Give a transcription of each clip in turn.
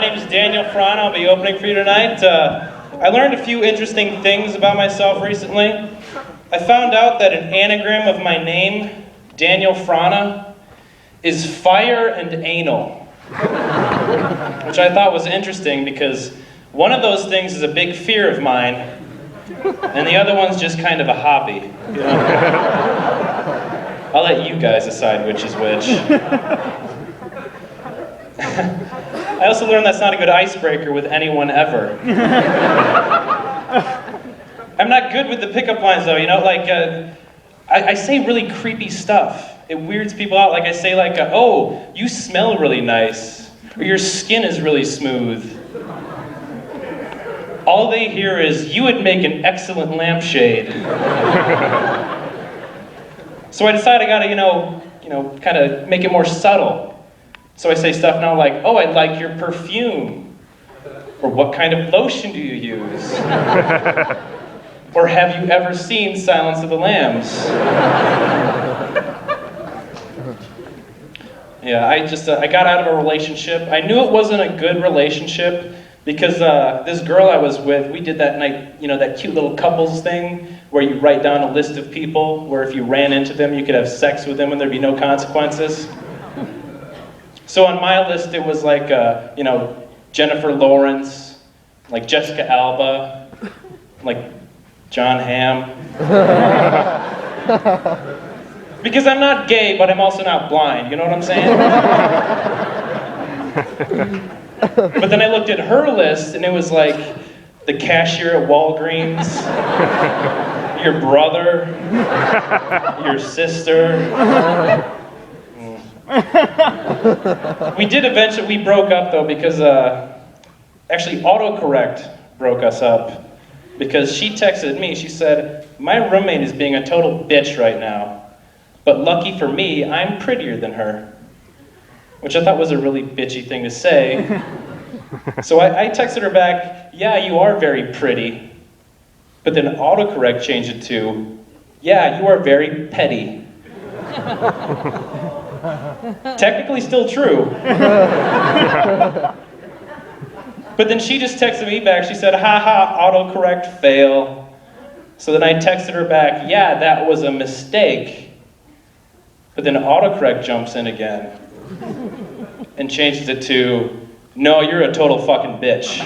name is Daniel Frana. I'll be opening for you tonight. I learned a few interesting things about myself recently. I found out that an anagram of my name, Daniel Frana, is fire and anal. Which I thought was interesting because one of those things is a big fear of mine, and the other one's just kind of a hobby. You know? I'll let you guys decide which is which. I also learned that's not a good icebreaker with anyone ever. I'm not good with the pickup lines though, you know, like, I say really creepy stuff. It weirds people out, like I say like, oh, you smell really nice, or your skin is really smooth. All they hear is, you would make an excellent lampshade. So I decided I gotta, you know, kind of make it more subtle. So I say stuff now like, oh, I like your perfume. Or what kind of lotion do you use? Or have you ever seen Silence of the Lambs? Yeah, I got out of a relationship. I knew it wasn't a good relationship because this girl I was with, we did that night, you know, that cute little couples thing where you write down a list of people where if you ran into them, you could have sex with them and there'd be no consequences. So on my list, it was like, you know, Jennifer Lawrence, like Jessica Alba, like John Hamm. Because I'm not gay, but I'm also not blind, you know what I'm saying? But then I looked at her list, and it was like the cashier at Walgreens, your brother, your sister. We broke up though because actually autocorrect broke us up because she texted me, she said, my roommate is being a total bitch right now, but lucky for me, I'm prettier than her. Which I thought was a really bitchy thing to say. So I texted her back, yeah, you are very pretty, but then autocorrect changed it to, yeah, you are very petty. Technically still true. But then she just texted me back. She said, haha, autocorrect fail. So then I texted her back, yeah, that was a mistake. But then autocorrect jumps in again and changes it to, no, you're a total fucking bitch.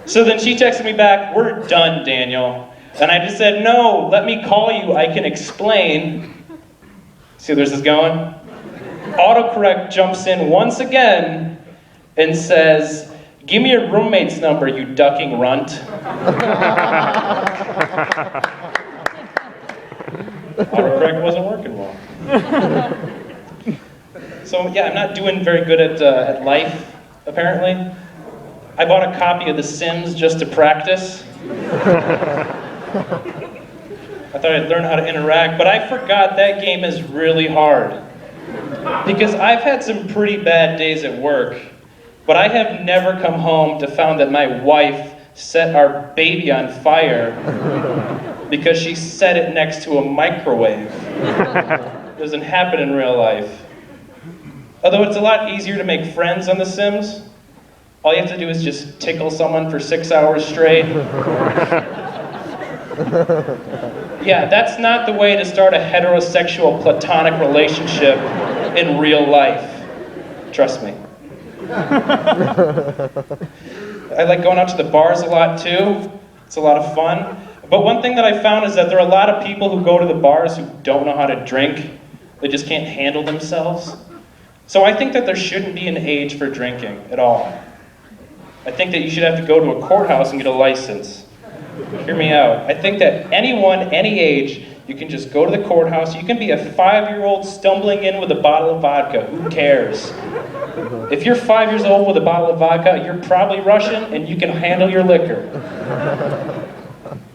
So then she texted me back, we're done, Daniel. And I just said, no, let me call you, I can explain. See where this is going? Autocorrect jumps in once again and says, give me your roommate's number, you ducking runt. Autocorrect wasn't working well. So yeah, I'm not doing very good at life, apparently. I bought a copy of The Sims just to practice. I thought I'd learn how to interact, but I forgot that game is really hard. Because I've had some pretty bad days at work, but I have never come home to find that my wife set our baby on fire because she set it next to a microwave. It doesn't happen in real life. Although it's a lot easier to make friends on The Sims. All you have to do is just tickle someone for 6 hours straight. Yeah, that's not the way to start a heterosexual platonic relationship in real life. Trust me. I like going out to the bars a lot too. It's a lot of fun. But one thing that I found is that there are a lot of people who go to the bars who don't know how to drink. They just can't handle themselves. So I think that there shouldn't be an age for drinking at all. I think that you should have to go to a courthouse and get a license. Hear me out. I think that anyone, any age, you can just go to the courthouse. You can be a 5-year-old stumbling in with a bottle of vodka. Who cares? If you're 5 years old with a bottle of vodka, you're probably Russian and you can handle your liquor.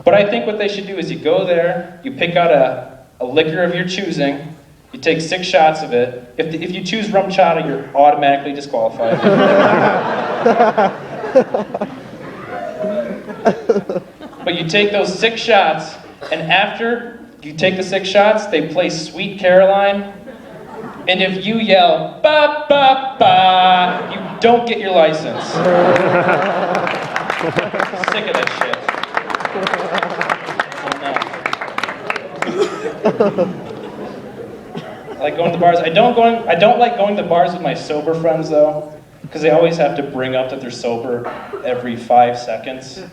But I think what they should do is you go there, you pick out a liquor of your choosing, you take 6 shots of it. If you choose rum chata, you're automatically disqualified. But you take those 6 shots, and after you take the 6 shots, they play Sweet Caroline, And if you yell, ba, ba, ba, you don't get your license. Sick of that shit. I like going to the bars. I don't like going to bars with my sober friends though, because they always have to bring up that they're sober every 5 seconds.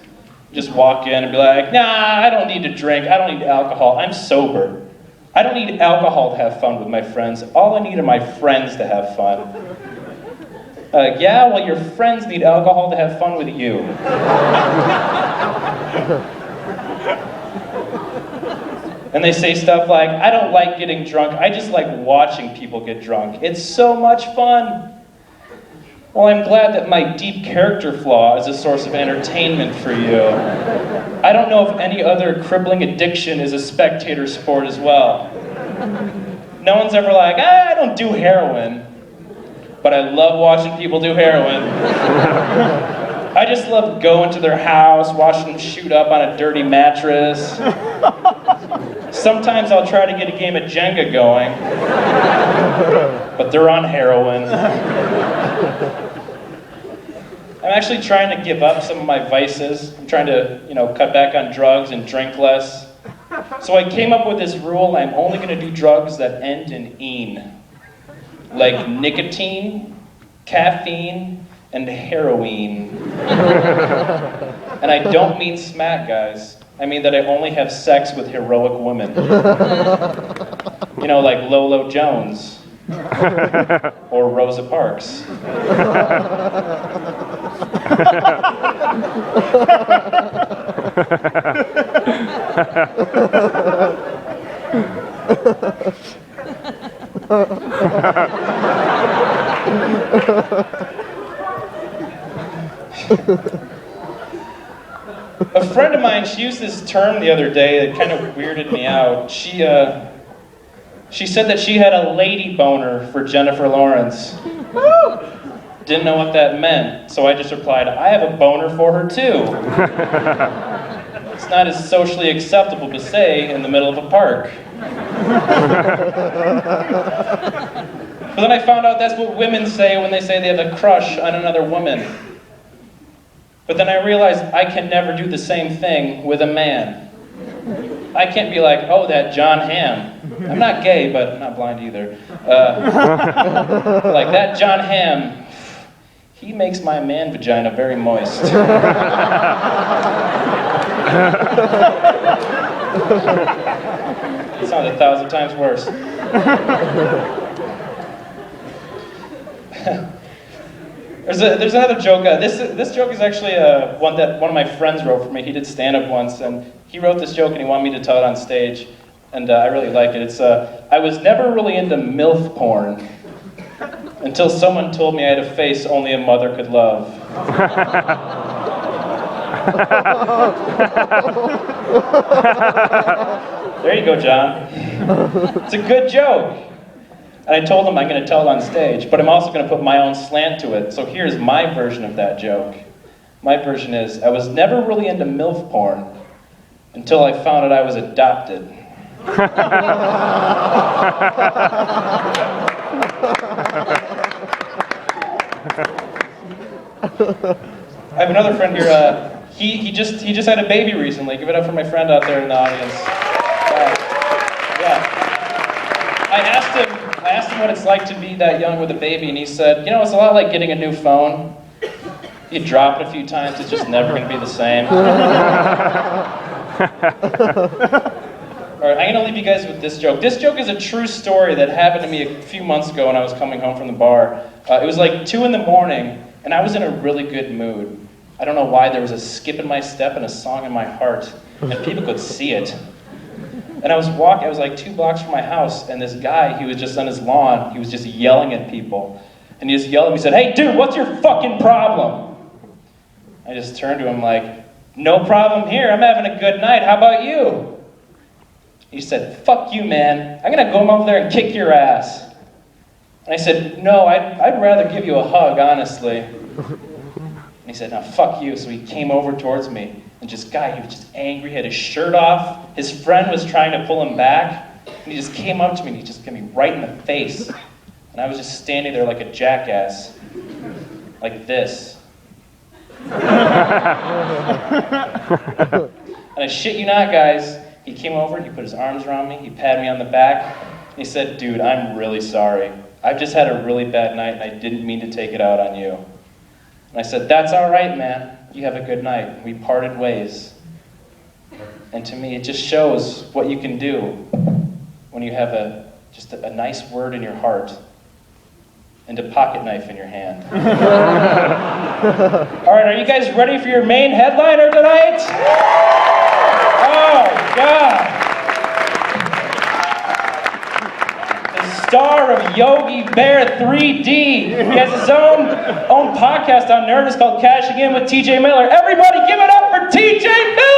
Just walk in and be like, nah, I don't need to drink. I don't need alcohol. I'm sober. I don't need alcohol to have fun with my friends. All I need are my friends to have fun. Yeah, well, your friends need alcohol to have fun with you. And they say stuff like, I don't like getting drunk. I just like watching people get drunk. It's so much fun. Well, I'm glad that my deep character flaw is a source of entertainment for you. I don't know if any other crippling addiction is a spectator sport as well. No one's ever like, I don't do heroin. But I love watching people do heroin. I just love going to their house, watching them shoot up on a dirty mattress. Sometimes I'll try to get a game of Jenga going. But they're on heroin. I'm actually trying to give up some of my vices. I'm trying to, cut back on drugs and drink less. So I came up with this rule: I'm only going to do drugs that end in "-ine. Like nicotine, caffeine, and heroin. And I don't mean smack, guys. I mean that I only have sex with heroic women. Like Lolo Jones. Or Rosa Parks. A friend of mine, she used this term the other day that kind of weirded me out. She said that she had a lady boner for Jennifer Lawrence. Didn't know what that meant, so I just replied, I have a boner for her too. It's not as socially acceptable to say in the middle of a park. But then I found out that's what women say when they say they have a crush on another woman. But then I realized I can never do the same thing with a man. I can't be like, oh, that John Hamm. I'm not gay, but I'm not blind either. Like that John Hamm, he makes my man vagina very moist. It sounds 1,000 times worse. There's another joke. This joke is actually one that one of my friends wrote for me. He did stand-up once, and he wrote this joke, and he wanted me to tell it on stage. And I really like it. It's, I was never really into MILF porn until someone told me I had a face only a mother could love. There you go, John. It's a good joke. And I told him I'm going to tell it on stage, but I'm also going to put my own slant to it. So here's my version of that joke. My version is, I was never really into MILF porn until I found out I was adopted. I have another friend here. He just had a baby recently. Give it up for my friend out there in the audience. Yeah. I asked him what it's like to be that young with a baby, and he said, it's a lot like getting a new phone. You drop it a few times, it's just never going to be the same. All right, I'm going to leave you guys with this joke. This joke is a true story that happened to me a few months ago when I was coming home from the bar. It was like 2 in the morning, and I was in a really good mood. I don't know why, there was a skip in my step and a song in my heart, and people could see it. And I was like 2 blocks from my house, and this guy, he was just on his lawn, he was just yelling at people. And he just yelled at me, he said, "Hey dude, what's your fucking problem?" I just turned to him like, "No problem here, I'm having a good night, how about you?" He said, "Fuck you, man. I'm going to go over there and kick your ass." And I said, "No, I'd rather give you a hug, honestly." And he said, "No, fuck you." So he came over towards me. And he was just angry, he had his shirt off. His friend was trying to pull him back. And he just came up to me and he just hit me right in the face. And I was just standing there like a jackass, like this. And I shit you not, guys, he came over, he put his arms around me, he patted me on the back, and he said, dude, I'm really sorry. I've just had a really bad night and I didn't mean to take it out on you. And I said, that's all right, man. You have a good night. And we parted ways. And to me, it just shows what you can do when you have just a nice word in your heart and a pocket knife in your hand. All right, are you guys ready for your main headliner tonight? Oh, God. The star of Yogi Bear 3D. He has his own podcast on Nerd. It's called Cashing In with TJ Miller. Everybody give it up for TJ Miller!